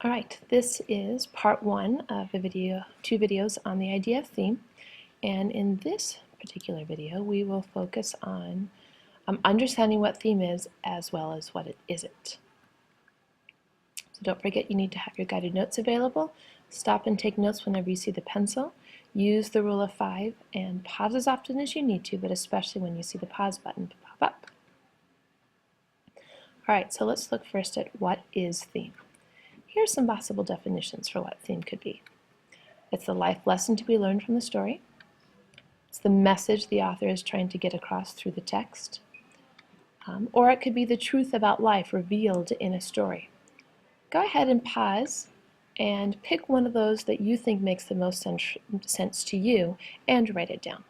All right, this is part one of two videos on the idea of theme. And in this particular video, we will focus on understanding what theme is as well as what it isn't. So don't forget you need to have your guided notes available. Stop and take notes whenever you see the pencil. Use the rule of 5 and pause as often as you need to, but especially when you see the pause button pop up. All right, so let's look first at what is theme. Here's some possible definitions for what theme could be. It's the life lesson to be learned from the story. It's the message the author is trying to get across through the text. Or it could be the truth about life revealed in a story. Go ahead and pause and pick one of those that you think makes the most sense to you and write it down.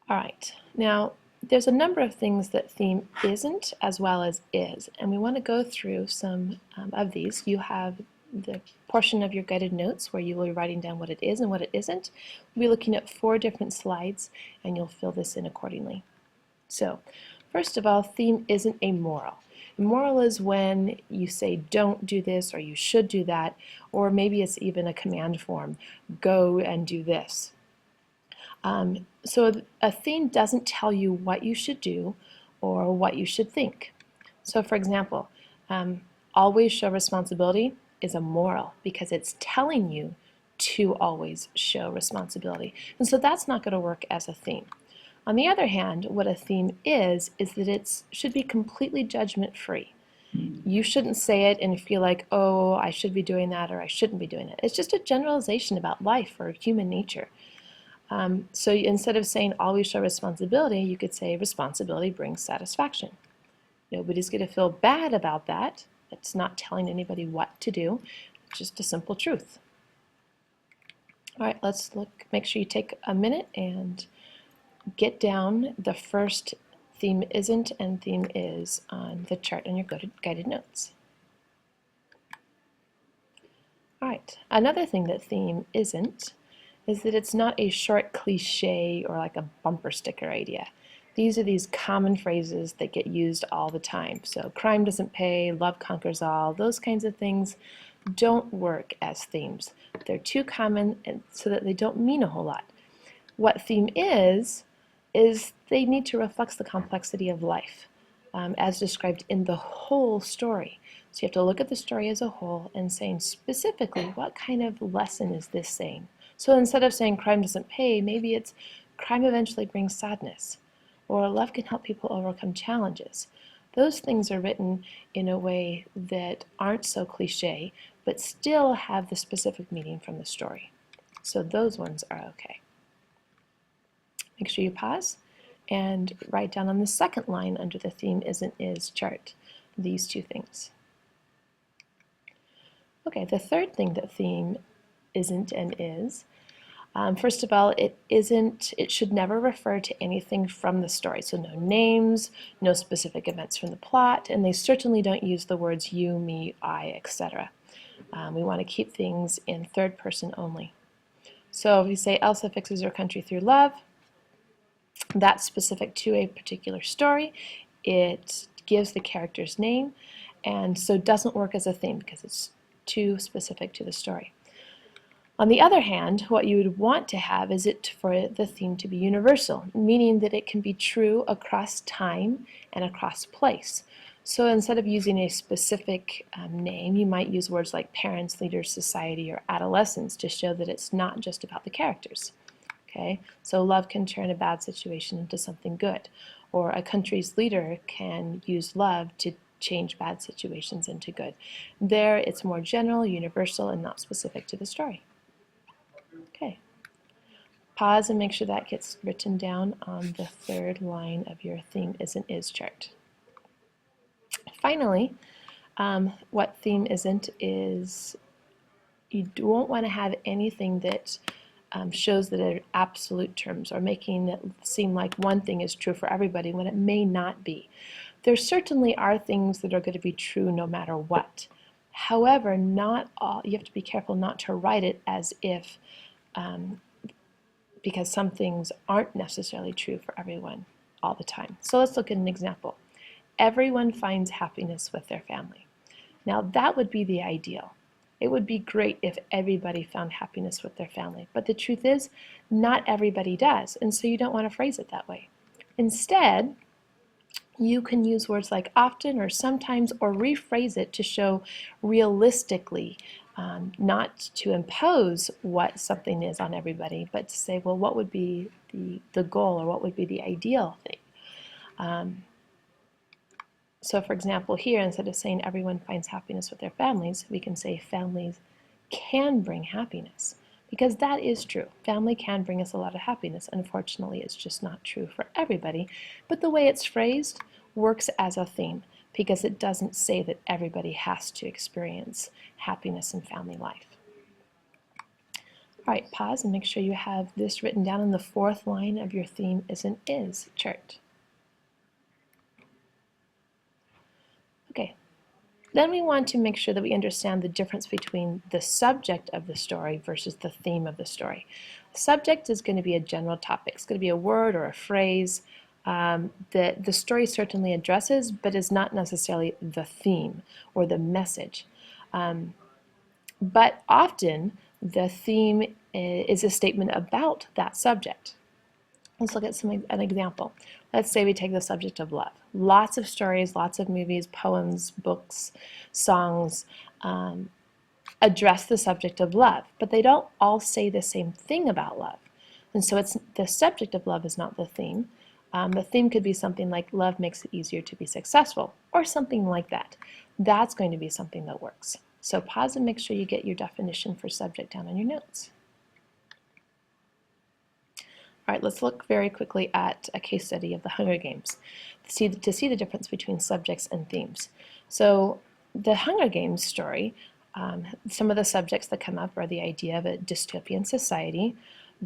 All right, now there's a number of things that theme isn't as well as is, and we want to go through some of these. You have the portion of your guided notes where you will be writing down what it is and what it isn't. We'll be looking at 4 different slides, and you'll fill this in accordingly. So, first of all, theme isn't a moral. A moral is when you say don't do this or you should do that, or maybe it's even a command form, go and do this. So a theme doesn't tell you what you should do or what you should think. So for example, always show responsibility is a moral because it's telling you to always show responsibility. And so that's not going to work as a theme. On the other hand, what a theme is that it should be completely judgment-free. You shouldn't say it and feel like, oh, I should be doing that or I shouldn't be doing it. It's just a generalization about life or human nature. So instead of saying always show responsibility, you could say responsibility brings satisfaction. Nobody's going to feel bad about that. It's not telling anybody what to do. It's just a simple truth. All right, let's look. Make sure you take a minute and get down the first theme isn't and theme is on the chart on your guided notes. All right, another thing that theme isn't is that it's not a short cliche or like a bumper sticker idea. These are these common phrases that get used all the time. So crime doesn't pay, love conquers all, those kinds of things don't work as themes. They're too common and so that they don't mean a whole lot. What theme is they need to reflect the complexity of life as described in the whole story. So you have to look at the story as a whole and saying specifically what kind of lesson is this saying. So instead of saying crime doesn't pay, maybe it's crime eventually brings sadness, or love can help people overcome challenges. Those things are written in a way that aren't so cliche, but still have the specific meaning from the story. So those ones are okay. Make sure you pause and write down on the second line under the theme isn't is chart these 2 things. Okay, the third thing that theme isn't and is. First of all, it should never refer to anything from the story. So no names, no specific events from the plot, and they certainly don't use the words you, me, I, etc. We want to keep things in third person only. So if you say Elsa fixes her country through love, that's specific to a particular story. It gives the character's name, and so doesn't work as a theme because it's too specific to the story. On the other hand, what you would want to have is for the theme to be universal, meaning that it can be true across time and across place. So instead of using a specific name, you might use words like parents, leaders, society, or adolescents to show that it's not just about the characters. Okay? So love can turn a bad situation into something good, or a country's leader can use love to change bad situations into good. There, it's more general, universal, and not specific to the story. Okay. Pause and make sure that gets written down on the third line of your theme isn't is chart. Finally, what theme isn't is you won't want to have anything that shows that are absolute terms or making it seem like one thing is true for everybody when it may not be. There certainly are things that are going to be true no matter what. However, not all. You have to be careful not to write it as if because some things aren't necessarily true for everyone all the time. So let's look at an example. everyone finds happiness with their family. Now that would be the ideal. It would be great if everybody found happiness with their family, but the truth is, not everybody does, and so you don't want to phrase it that way. Instead, you can use words like often or sometimes, or rephrase it to show realistically, not to impose what something is on everybody, but to say, well, what would be the goal, or what would be the ideal thing? So for example, here, instead of saying everyone finds happiness with their families, we can say families can bring happiness, because that is true. Family can bring us a lot of happiness. Unfortunately, it's just not true for everybody, but the way it's phrased works as a theme, because it doesn't say that everybody has to experience happiness in family life. All right, pause and make sure you have this written down in the fourth line of your theme is an is chart. Okay, then we want to make sure that we understand the difference between the subject of the story versus the theme of the story. Subject is going to be a general topic. It's going to be a word or a phrase that the story certainly addresses, but is not necessarily the theme or the message. But often the theme is a statement about that subject. Let's look at an example. Let's say we take the subject of love. Lots of stories, lots of movies, poems, books, songs address the subject of love, but they don't all say the same thing about love. And so it's the subject of love is not the theme. The theme could be something like love makes it easier to be successful, or something like that. That's going to be something that works. So pause and make sure you get your definition for subject down on your notes. All right, let's look very quickly at a case study of the Hunger Games to see the difference between subjects and themes. So the Hunger Games story, some of the subjects that come up are the idea of a dystopian society,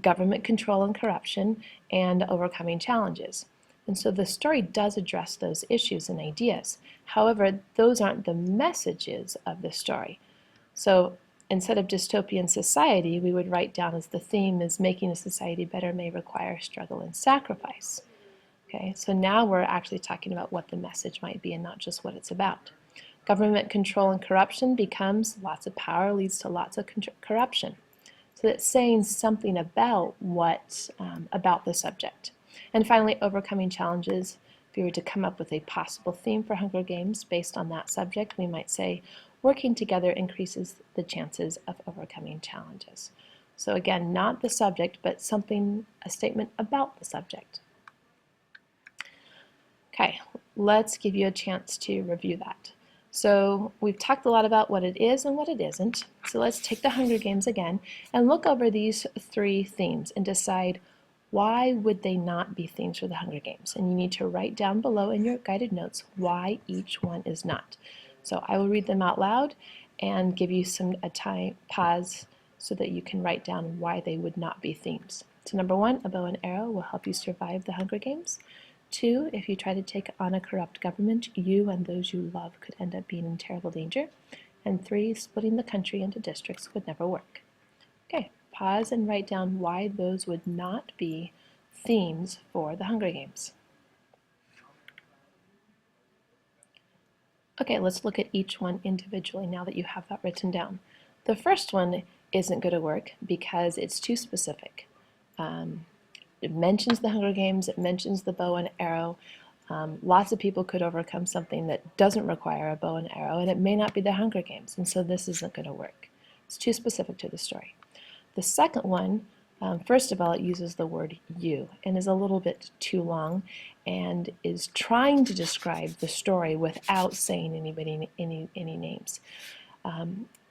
government control and corruption, and overcoming challenges. And so the story does address those issues and ideas. However, those aren't the messages of the story. So instead of dystopian society, we would write down as the theme is making a society better may require struggle and sacrifice. Okay, so now we're actually talking about what the message might be and not just what it's about. Government control and corruption becomes lots of power leads to lots of corruption. So that's saying something about about the subject. And finally, overcoming challenges. If we were to come up with a possible theme for Hunger Games based on that subject, we might say, working together increases the chances of overcoming challenges. So again, not the subject, but a statement about the subject. Okay, let's give you a chance to review that. So we've talked a lot about what it is and what it isn't. So let's take the Hunger Games again and look over these three themes and decide why would they not be themes for the Hunger Games. And you need to write down below in your guided notes why each one is not. So I will read them out loud and give you a time pause so that you can write down why they would not be themes. So number one, a bow and arrow will help you survive the Hunger Games. 2, if you try to take on a corrupt government, you and those you love could end up being in terrible danger. And 3, splitting the country into districts would never work. Okay, pause and write down why those would not be themes for the Hunger Games. Okay, let's look at each one individually now that you have that written down. The first one isn't going to work because it's too specific. It mentions the Hunger Games, it mentions the bow and arrow. Lots of people could overcome something that doesn't require a bow and arrow, and it may not be the Hunger Games, and so this isn't going to work. It's too specific to the story. The second one, first of all, it uses the word you and is a little bit too long and is trying to describe the story without saying any names.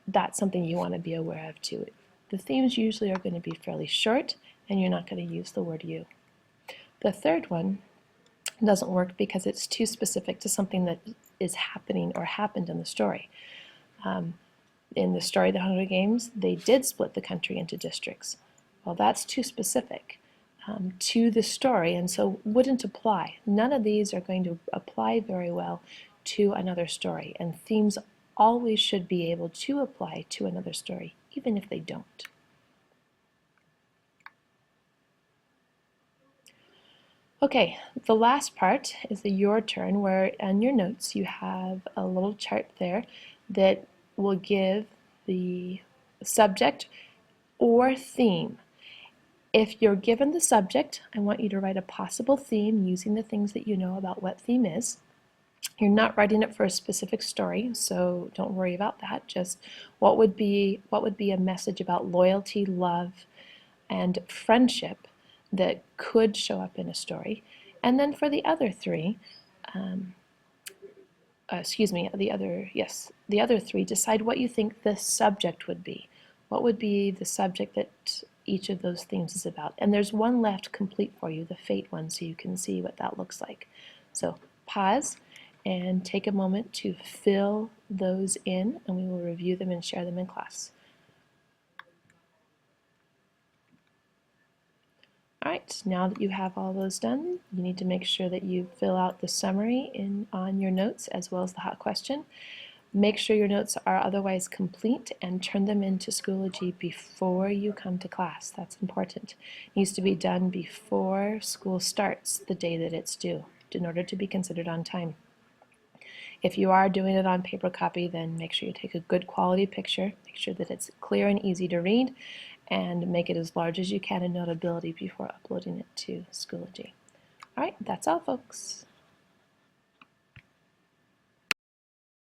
That's something you want to be aware of too. The themes usually are going to be fairly short, and you're not going to use the word you. The third one doesn't work because it's too specific to something that is happening or happened in the story. In the story of the Hunger Games, they did split the country into districts. Well, that's too specific to the story, and so wouldn't apply. None of these are going to apply very well to another story, and themes always should be able to apply to another story, even if they don't. Okay, the last part is the your turn, where on your notes you have a little chart there that will give the subject or theme. If you're given the subject, I want you to write a possible theme using the things that you know about what theme is. You're not writing it for a specific story, so don't worry about that. Just what would be a message about loyalty, love, and friendship that could show up in a story. And then for the other three, the other three, decide what you think the subject would be. What would be the subject that each of those themes is about? And there's one left complete for you, the fate one, so you can see what that looks like. So pause and take a moment to fill those in, and we will review them and share them in class. All right, now that you have all those done, you need to make sure that you fill out the summary on your notes as well as the hot question. Make sure your notes are otherwise complete and turn them into Schoology before you come to class. That's important. It needs to be done before school starts, the day that it's due, in order to be considered on time. If you are doing it on paper copy, then make sure you take a good quality picture, make sure that it's clear and easy to read, and make it as large as you can in Notability before uploading it to Schoology. All right, that's all, folks.